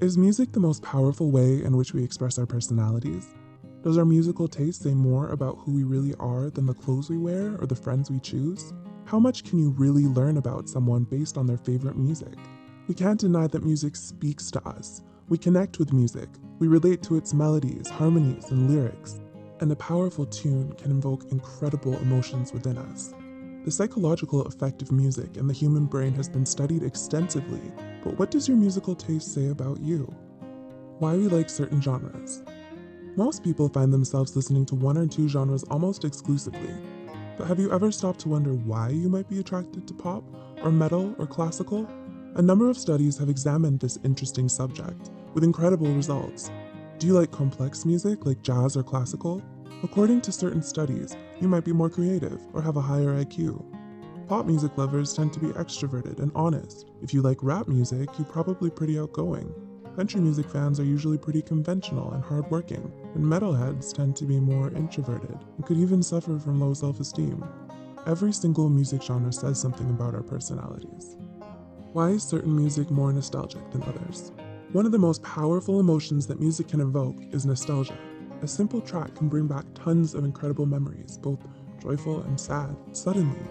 Is music the most powerful way in which we express our personalities? Does our musical taste say more about who we really are than the clothes we wear or the friends we choose? How much can you really learn about someone based on their favorite music? We can't deny that music speaks to us. We connect with music. We relate to its melodies, harmonies, and lyrics. And a powerful tune can invoke incredible emotions within us. The psychological effect of music in the human brain has been studied extensively, but what does your musical taste say about you? Why we like certain genres? Most people find themselves listening to one or two genres almost exclusively, but have you ever stopped to wonder why you might be attracted to pop, or metal, or classical? A number of studies have examined this interesting subject, with incredible results. Do you like complex music like jazz or classical? According to certain studies, you might be more creative or have a higher IQ. Pop music lovers tend to be extroverted and honest. If you like rap music, you're probably pretty outgoing. Country music fans are usually pretty conventional and hardworking, and metalheads tend to be more introverted and could even suffer from low self-esteem. Every single music genre says something about our personalities. Why is certain music more nostalgic than others? One of the most powerful emotions that music can evoke is nostalgia. A simple track can bring back tons of incredible memories, both joyful and sad. Suddenly,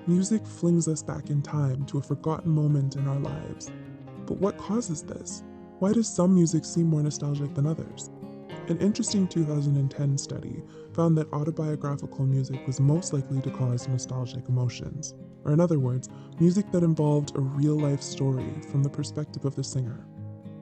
music flings us back in time to a forgotten moment in our lives. But what causes this? Why does some music seem more nostalgic than others? An interesting 2010 study found that autobiographical music was most likely to cause nostalgic emotions, or in other words, music that involved a real-life story from the perspective of the singer.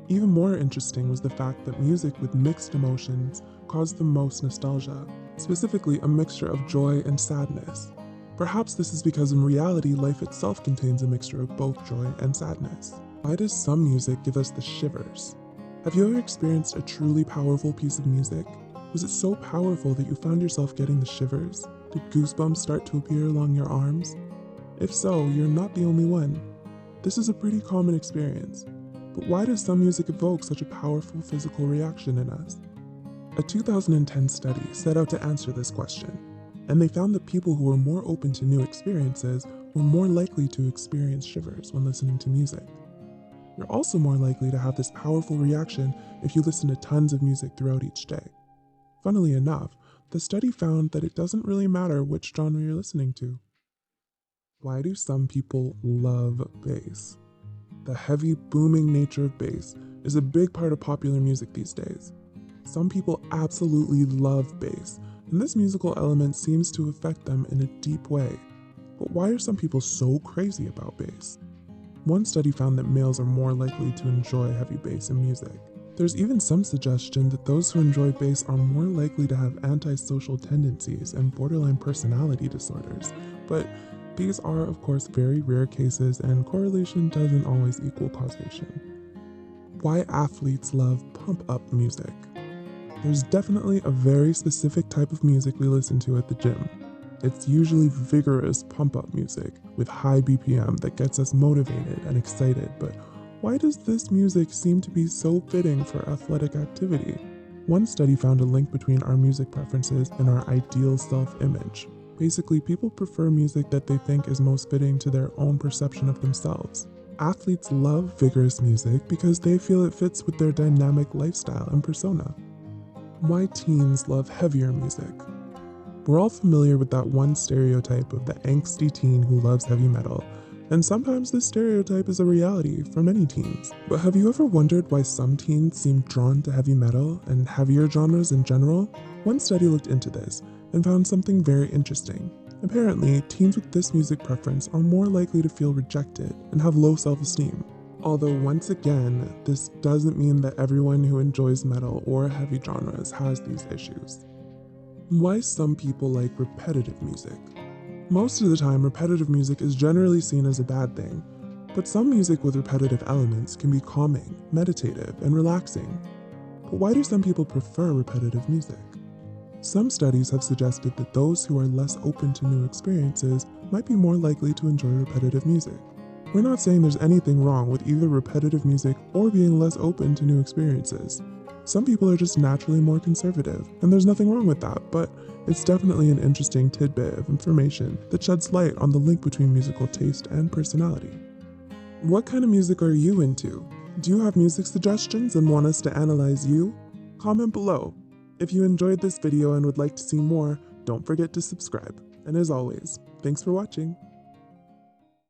Even more interesting was the fact that music with mixed emotions caused the most nostalgia, specifically a mixture of joy and sadness. Perhaps this is because in reality, life itself contains a mixture of both joy and sadness. Why does some music give us the shivers? Have you ever experienced a truly powerful piece of music? Was it so powerful that you found yourself getting the shivers? Did goosebumps start to appear along your arms? If so, you're not the only one. This is a pretty common experience. But why does some music evoke such a powerful physical reaction in us? A 2010 study set out to answer this question, and they found that people who were more open to new experiences were more likely to experience shivers when listening to music. You're also more likely to have this powerful reaction if you listen to tons of music throughout each day. Funnily enough, the study found that it doesn't really matter which genre you're listening to. Why do some people love bass? The heavy, booming nature of bass is a big part of popular music these days. Some people absolutely love bass, and this musical element seems to affect them in a deep way. But why are some people so crazy about bass? One study found that males are more likely to enjoy heavy bass in music. There's even some suggestion that those who enjoy bass are more likely to have antisocial tendencies and borderline personality disorders, but these are, of course, very rare cases, and correlation doesn't always equal causation. Why athletes love pump-up music? There's definitely a very specific type of music we listen to at the gym. It's usually vigorous pump-up music with high BPM that gets us motivated and excited, but why does this music seem to be so fitting for athletic activity? One study found a link between our music preferences and our ideal self-image. Basically, people prefer music that they think is most fitting to their own perception of themselves. Athletes love vigorous music because they feel it fits with their dynamic lifestyle and persona. Why teens love heavier music? We're all familiar with that one stereotype of the angsty teen who loves heavy metal, and sometimes this stereotype is a reality for many teens. But have you ever wondered why some teens seem drawn to heavy metal and heavier genres in general? One study looked into this and found something very interesting. Apparently, teens with this music preference are more likely to feel rejected and have low self-esteem. Although once again, this doesn't mean that everyone who enjoys metal or heavy genres has these issues. Why some people like repetitive music? Most of the time, repetitive music is generally seen as a bad thing, but some music with repetitive elements can be calming, meditative, and relaxing. But why do some people prefer repetitive music? Some studies have suggested that those who are less open to new experiences might be more likely to enjoy repetitive music. We're not saying there's anything wrong with either repetitive music or being less open to new experiences. Some people are just naturally more conservative, and there's nothing wrong with that, but it's definitely an interesting tidbit of information that sheds light on the link between musical taste and personality. What kind of music are you into? Do you have music suggestions and want us to analyze you? Comment below. If you enjoyed this video and would like to see more, don't forget to subscribe. And as always, thanks for watching.